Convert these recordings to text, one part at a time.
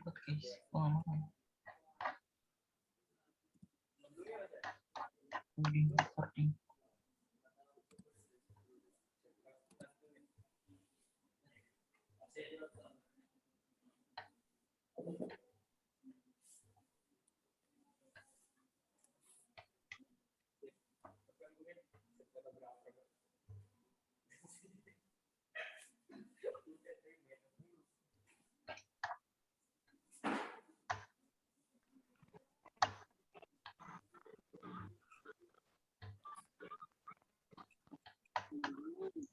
Podcast pengamalan. Recording.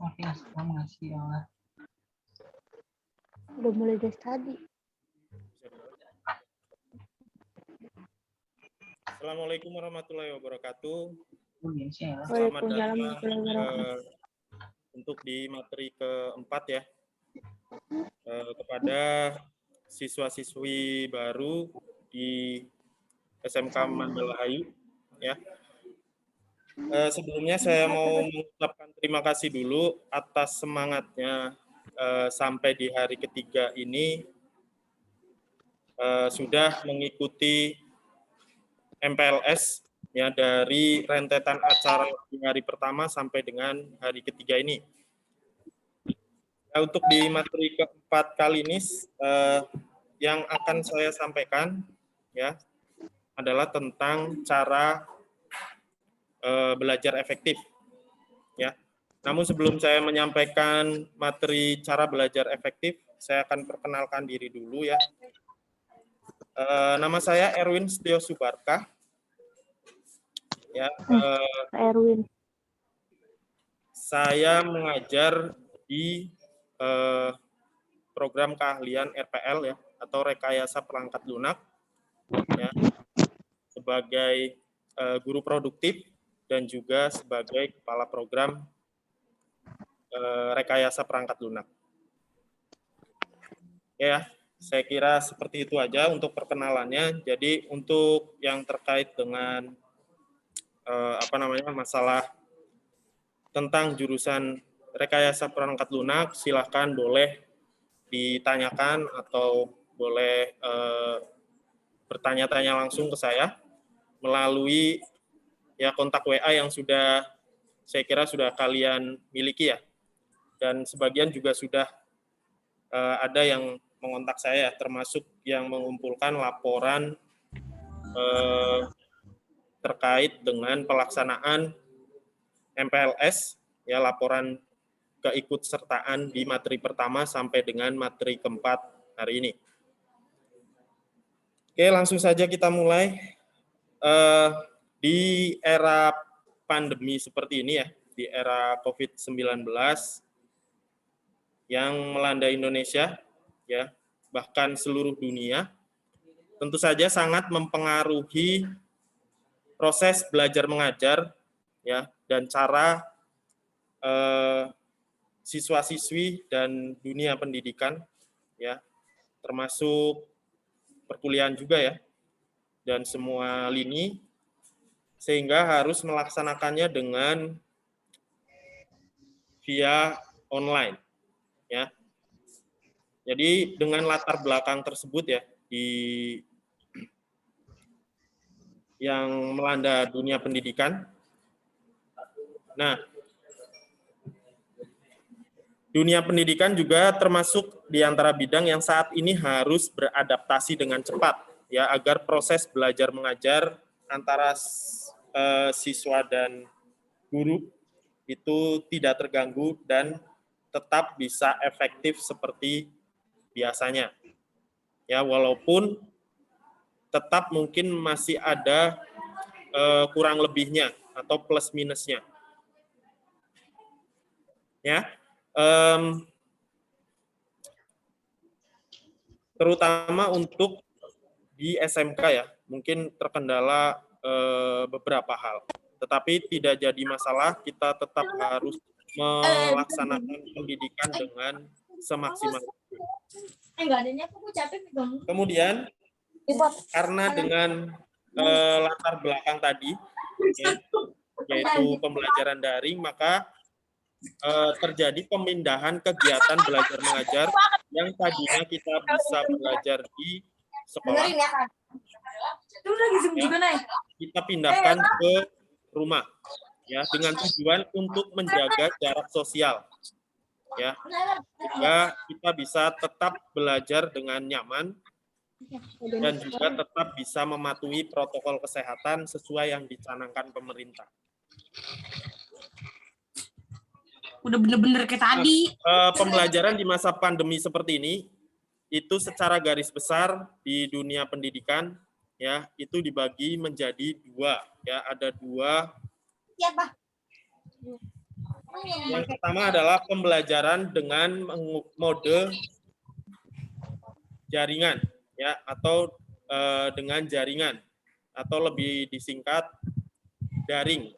Oke, Aslam ngasih ya. Udah mulai dari tadi. Assalamualaikum warahmatullahi wabarakatuh. Selamat Selamat Waalaikumsalam datang warahmatullahi wabarakatuh. untuk di materi keempat ya, kepada siswa-siswi baru di SMK Mandalahayu ya. Sebelumnya saya mau mengucapkan terima kasih dulu atas semangatnya sampai di hari ketiga ini sudah mengikuti MPLS ya dari rentetan acara di hari pertama sampai dengan hari ketiga ini. Nah, untuk di materi keempat kali ini yang akan saya sampaikan ya adalah tentang cara belajar efektif ya. Namun sebelum saya menyampaikan materi cara belajar efektif, saya akan perkenalkan diri dulu ya. Nama saya Erwin Setio Subarkah. Ya, Erwin. saya mengajar di program keahlian RPL ya atau rekayasa perangkat lunak ya sebagai guru produktif dan juga sebagai kepala program rekayasa perangkat lunak. Ya, saya kira seperti itu aja untuk perkenalannya. Jadi untuk yang terkait dengan masalah tentang jurusan rekayasa perangkat lunak, silahkan boleh ditanyakan atau boleh bertanya-tanya langsung ke saya melalui ya kontak WA yang sudah saya kira sudah kalian miliki ya, dan sebagian juga sudah ada yang mengontak saya, termasuk yang mengumpulkan laporan terkait dengan pelaksanaan MPLS, ya laporan keikutsertaan di materi pertama sampai dengan materi keempat hari ini. Oke, langsung saja kita mulai. Di era pandemi seperti ini ya, di era COVID-19 yang melanda Indonesia, ya bahkan seluruh dunia, tentu saja sangat mempengaruhi proses belajar mengajar ya dan cara siswa-siswi dan dunia pendidikan ya, termasuk perkuliahan juga ya, dan semua lini, sehingga harus melaksanakannya dengan via online ya. Jadi dengan latar belakang tersebut ya, yang melanda dunia pendidikan. Nah, dunia pendidikan juga termasuk di antara bidang yang saat ini harus beradaptasi dengan cepat ya, agar proses belajar mengajar antara siswa dan guru itu tidak terganggu dan tetap bisa efektif seperti biasanya. Ya, walaupun tetap mungkin masih ada kurang lebihnya atau plus minusnya. Ya. Terutama untuk di SMK ya, mungkin terkendala beberapa hal. Tetapi tidak jadi masalah, kita tetap harus melaksanakan pendidikan dengan semaksimal. Kemudian, karena dengan latar belakang tadi, ya, yaitu pembelajaran daring, maka terjadi pemindahan kegiatan belajar mengajar yang tadinya kita bisa belajar di sekolah, Dengerin ya kan. Lu lagi Zoom juga, Nay. kita pindahkan ke rumah, ya, dengan tujuan untuk menjaga jarak sosial, ya, sehingga kita bisa tetap belajar dengan nyaman dan juga tetap bisa mematuhi protokol kesehatan sesuai yang dicanangkan pemerintah. Udah bener-bener kayak tadi. Pembelajaran di masa pandemi seperti ini itu secara garis besar di dunia pendidikan, ya, itu dibagi menjadi dua, ya, ada dua. Siapa? Yang pertama adalah pembelajaran dengan mode jaringan, ya, atau dengan jaringan, atau lebih disingkat daring.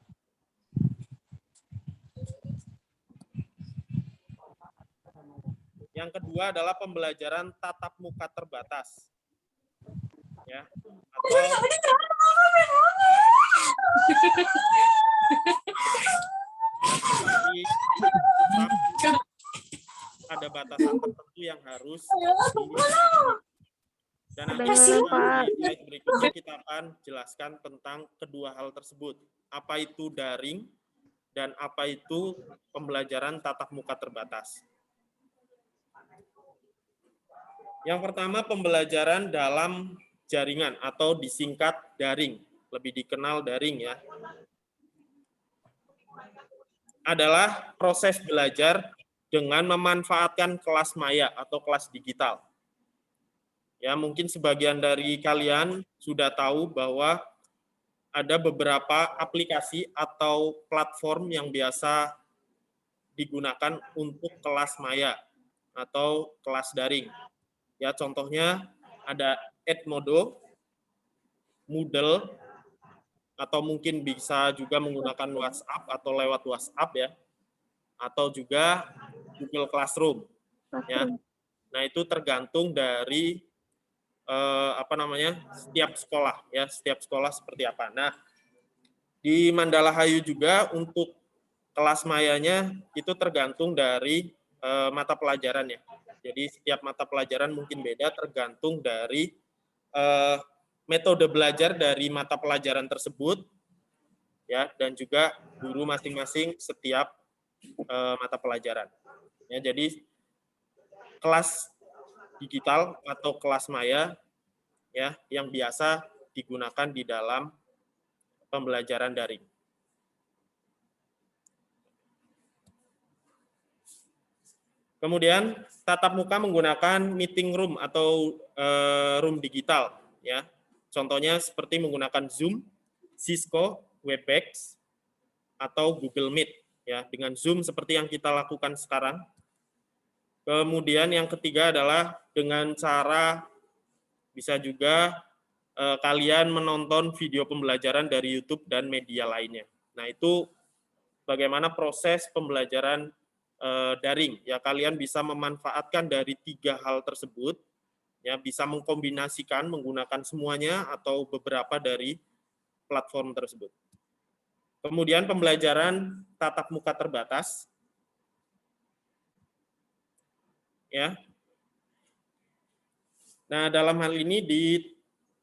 Yang kedua adalah pembelajaran tatap muka terbatas, ya, atau ada batasan tertentu yang harus dan nanti di slide berikutnya kita akan jelaskan tentang kedua hal tersebut. Apa itu daring dan apa itu pembelajaran tatap muka terbatas. Yang pertama, pembelajaran dalam jaringan atau disingkat daring, lebih dikenal daring, ya, adalah proses belajar dengan memanfaatkan kelas maya atau kelas digital. Ya, mungkin sebagian dari kalian sudah tahu bahwa ada beberapa aplikasi atau platform yang biasa digunakan untuk kelas maya atau kelas daring. Ya, contohnya ada Edmodo, Moodle, atau mungkin bisa juga menggunakan WhatsApp atau lewat WhatsApp, ya, atau juga Google Classroom, ya. Nah, itu tergantung dari setiap sekolah, ya, setiap sekolah seperti apa. Nah, di Mandala Hayu juga untuk kelas mayanya itu tergantung dari mata pelajarannya. Jadi setiap mata pelajaran mungkin beda tergantung dari metode belajar dari mata pelajaran tersebut, ya, dan juga guru masing-masing setiap mata pelajaran. Ya, jadi kelas digital atau kelas maya, ya, yang biasa digunakan di dalam pembelajaran daring. Kemudian tatap muka menggunakan meeting room atau room digital, ya. Contohnya seperti menggunakan Zoom, Cisco, Webex, atau Google Meet, ya. Dengan Zoom seperti yang kita lakukan sekarang. Kemudian yang ketiga adalah dengan cara bisa juga kalian menonton video pembelajaran dari YouTube dan media lainnya. Nah, itu bagaimana proses pembelajaran daring, ya, kalian bisa memanfaatkan dari 3 hal tersebut, ya, bisa mengkombinasikan menggunakan semuanya atau beberapa dari platform tersebut. Kemudian pembelajaran tatap muka terbatas, ya. Nah, dalam hal ini di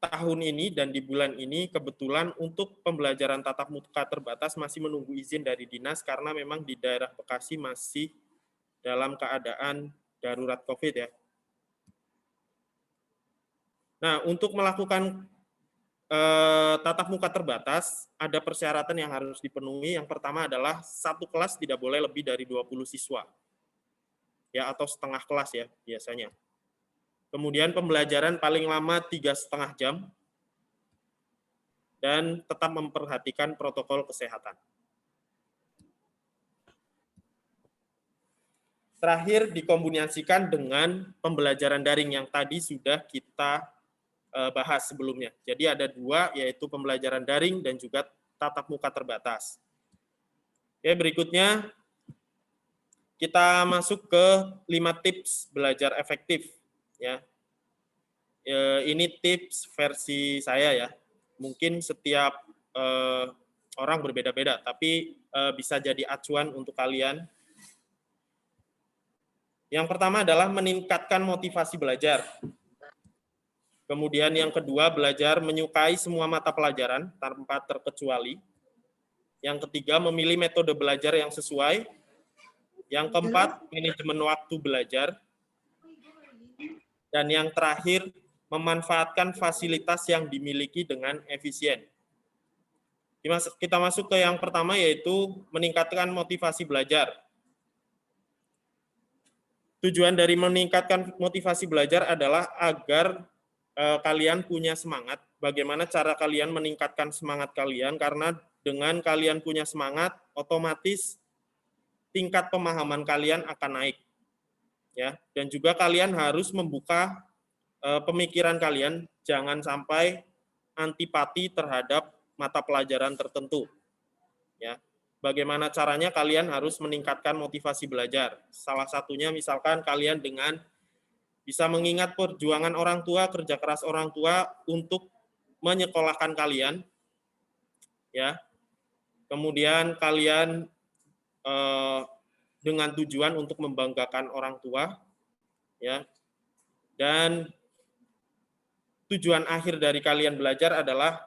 tahun ini dan di bulan ini kebetulan untuk pembelajaran tatap muka terbatas masih menunggu izin dari dinas karena memang di daerah Bekasi masih dalam keadaan darurat COVID, ya. Nah, untuk melakukan tatap muka terbatas ada persyaratan yang harus dipenuhi. Yang pertama adalah satu kelas tidak boleh lebih dari 20 siswa, ya, atau setengah kelas, ya, biasanya. Kemudian pembelajaran paling lama 3,5 jam dan tetap memperhatikan protokol kesehatan. Terakhir dikombinasikan dengan pembelajaran daring yang tadi sudah kita bahas sebelumnya. Jadi ada 2, yaitu pembelajaran daring dan juga tatap muka terbatas. Oke, berikutnya kita masuk ke 5 tips belajar efektif, ya. Ini tips versi saya, ya. Mungkin setiap orang berbeda-beda, tapi bisa jadi acuan untuk kalian. Yang pertama adalah meningkatkan motivasi belajar. Kemudian yang kedua, belajar menyukai semua mata pelajaran tanpa terkecuali. Yang ketiga, memilih metode belajar yang sesuai. Yang keempat, manajemen waktu belajar. Dan yang terakhir, memanfaatkan fasilitas yang dimiliki dengan efisien. Kita masuk ke yang pertama, yaitu meningkatkan motivasi belajar. Tujuan dari meningkatkan motivasi belajar adalah agar kalian punya semangat. Bagaimana cara kalian meningkatkan semangat kalian? Karena dengan kalian punya semangat, otomatis tingkat pemahaman kalian akan naik. Ya, dan juga kalian harus membuka pemikiran kalian, jangan sampai antipati terhadap mata pelajaran tertentu. Ya. Bagaimana caranya kalian harus meningkatkan motivasi belajar? Salah satunya misalkan kalian dengan bisa mengingat perjuangan orang tua, kerja keras orang tua untuk menyekolahkan kalian. Ya. Kemudian kalian dengan tujuan untuk membanggakan orang tua, ya. Dan tujuan akhir dari kalian belajar adalah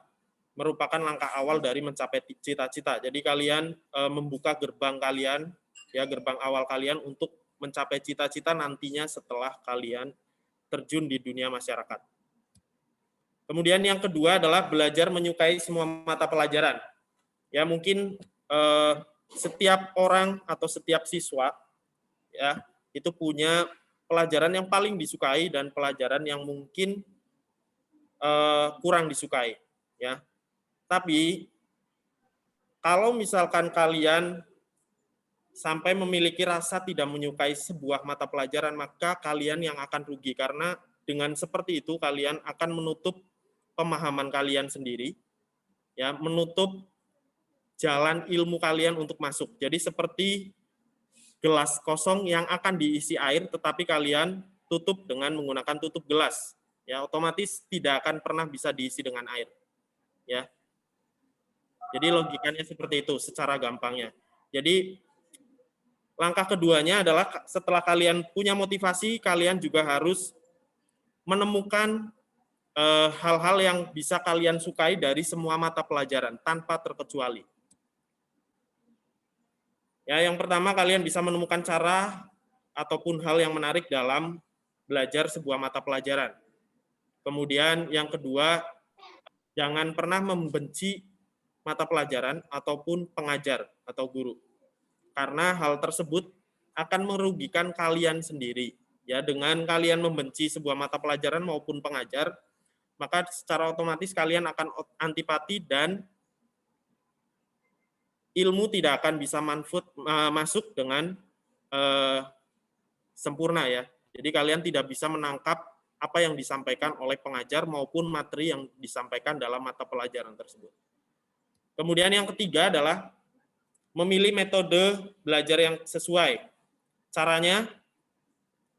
merupakan langkah awal dari mencapai cita-cita. Jadi kalian membuka gerbang kalian, ya, gerbang awal kalian untuk mencapai cita-cita nantinya setelah kalian terjun di dunia masyarakat. Kemudian yang kedua adalah belajar menyukai semua mata pelajaran. Ya, mungkin setiap orang atau setiap siswa, ya, itu punya pelajaran yang paling disukai dan pelajaran yang mungkin kurang disukai, ya. Tapi kalau misalkan kalian sampai memiliki rasa tidak menyukai sebuah mata pelajaran, maka kalian yang akan rugi, karena dengan seperti itu kalian akan menutup pemahaman kalian sendiri, ya, menutup jalan ilmu kalian untuk masuk. Jadi seperti gelas kosong yang akan diisi air, tetapi kalian tutup dengan menggunakan tutup gelas, ya, otomatis tidak akan pernah bisa diisi dengan air, ya. Jadi logikanya seperti itu secara gampangnya. Jadi langkah keduanya adalah setelah kalian punya motivasi, kalian juga harus menemukan hal-hal yang bisa kalian sukai dari semua mata pelajaran tanpa terkecuali. Ya, yang pertama kalian bisa menemukan cara ataupun hal yang menarik dalam belajar sebuah mata pelajaran. Kemudian yang kedua, jangan pernah membenci mata pelajaran ataupun pengajar atau guru. Karena hal tersebut akan merugikan kalian sendiri. Ya, dengan kalian membenci sebuah mata pelajaran maupun pengajar, maka secara otomatis kalian akan antipati dan ilmu tidak akan bisa masuk dengan sempurna, ya. Jadi kalian tidak bisa menangkap apa yang disampaikan oleh pengajar maupun materi yang disampaikan dalam mata pelajaran tersebut. Kemudian yang ketiga adalah memilih metode belajar yang sesuai. Caranya,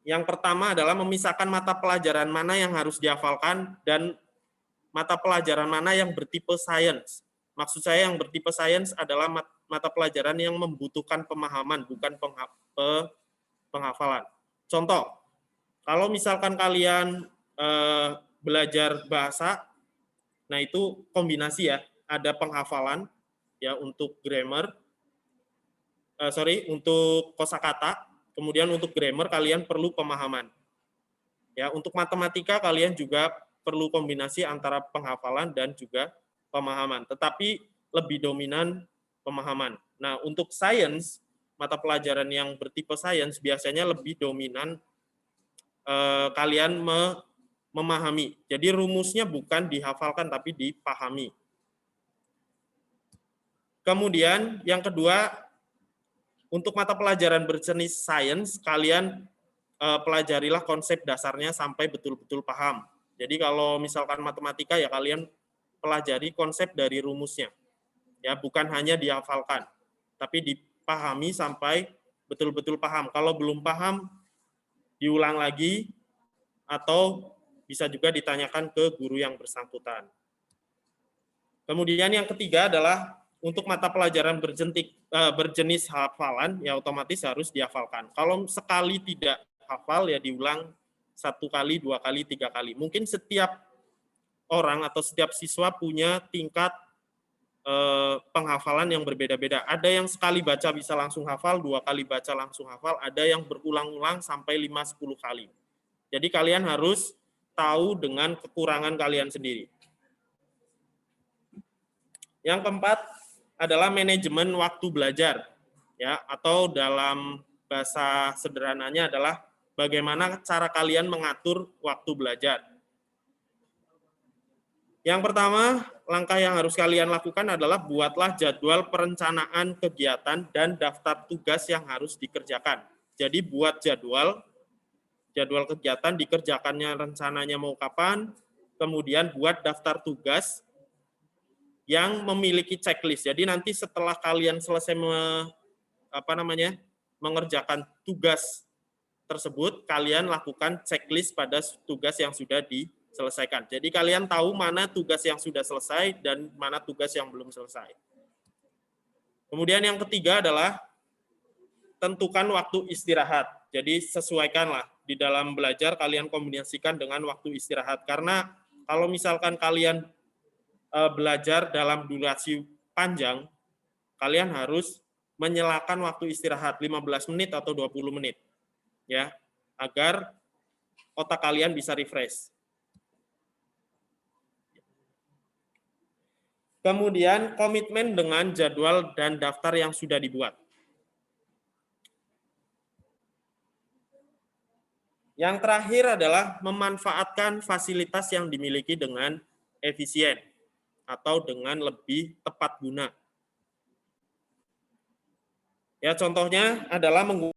yang pertama adalah memisahkan mata pelajaran mana yang harus dihafalkan dan mata pelajaran mana yang bertipe sains. Maksud saya yang bertipe sains adalah mata pelajaran yang membutuhkan pemahaman, bukan penghafalan. Contoh, kalau misalkan kalian belajar bahasa, nah itu kombinasi, ya. Ada penghafalan, ya, untuk grammar, untuk kosakata, kemudian untuk grammar kalian perlu pemahaman. Ya, untuk matematika kalian juga perlu kombinasi antara penghafalan dan juga pemahaman, tetapi lebih dominan pemahaman. Nah, untuk sains, mata pelajaran yang bertipe sains biasanya lebih dominan kalian memahami. Jadi rumusnya bukan dihafalkan tapi dipahami. Kemudian yang kedua, untuk mata pelajaran berjenis sains, kalian pelajarilah konsep dasarnya sampai betul-betul paham. Jadi kalau misalkan matematika, ya kalian pelajari konsep dari rumusnya. Ya, bukan hanya dihafalkan, tapi dipahami sampai betul-betul paham. Kalau belum paham, diulang lagi, atau bisa juga ditanyakan ke guru yang bersangkutan. Kemudian yang ketiga adalah untuk mata pelajaran berjenis hafalan, ya otomatis harus dihafalkan. Kalau sekali tidak hafal, ya diulang 1 kali, 2 kali, 3 kali. Mungkin setiap orang atau setiap siswa punya tingkat penghafalan yang berbeda-beda. Ada yang sekali baca bisa langsung hafal, 2 kali baca langsung hafal, ada yang berulang-ulang sampai 5-10 kali. Jadi kalian harus tahu dengan kekurangan kalian sendiri. Yang keempat adalah manajemen waktu belajar, ya, atau dalam bahasa sederhananya adalah bagaimana cara kalian mengatur waktu belajar. Yang pertama, langkah yang harus kalian lakukan adalah buatlah jadwal perencanaan kegiatan dan daftar tugas yang harus dikerjakan. Jadi buat jadwal kegiatan dikerjakannya rencananya mau kapan, kemudian buat daftar tugas yang memiliki checklist. Jadi nanti setelah kalian selesai mengerjakan tugas tersebut, kalian lakukan checklist pada tugas yang sudah diselesaikan. Jadi kalian tahu mana tugas yang sudah selesai dan mana tugas yang belum selesai. Kemudian yang ketiga adalah tentukan waktu istirahat. Jadi sesuaikanlah di dalam belajar kalian kombinasikan dengan waktu istirahat. Karena kalau misalkan kalian belajar dalam durasi panjang, kalian harus menyelakan waktu istirahat 15 menit atau 20 menit. Ya, agar otak kalian bisa refresh. Kemudian komitmen dengan jadwal dan daftar yang sudah dibuat. Yang terakhir adalah memanfaatkan fasilitas yang dimiliki dengan efisien atau dengan lebih tepat guna. Ya, contohnya adalah menggunakan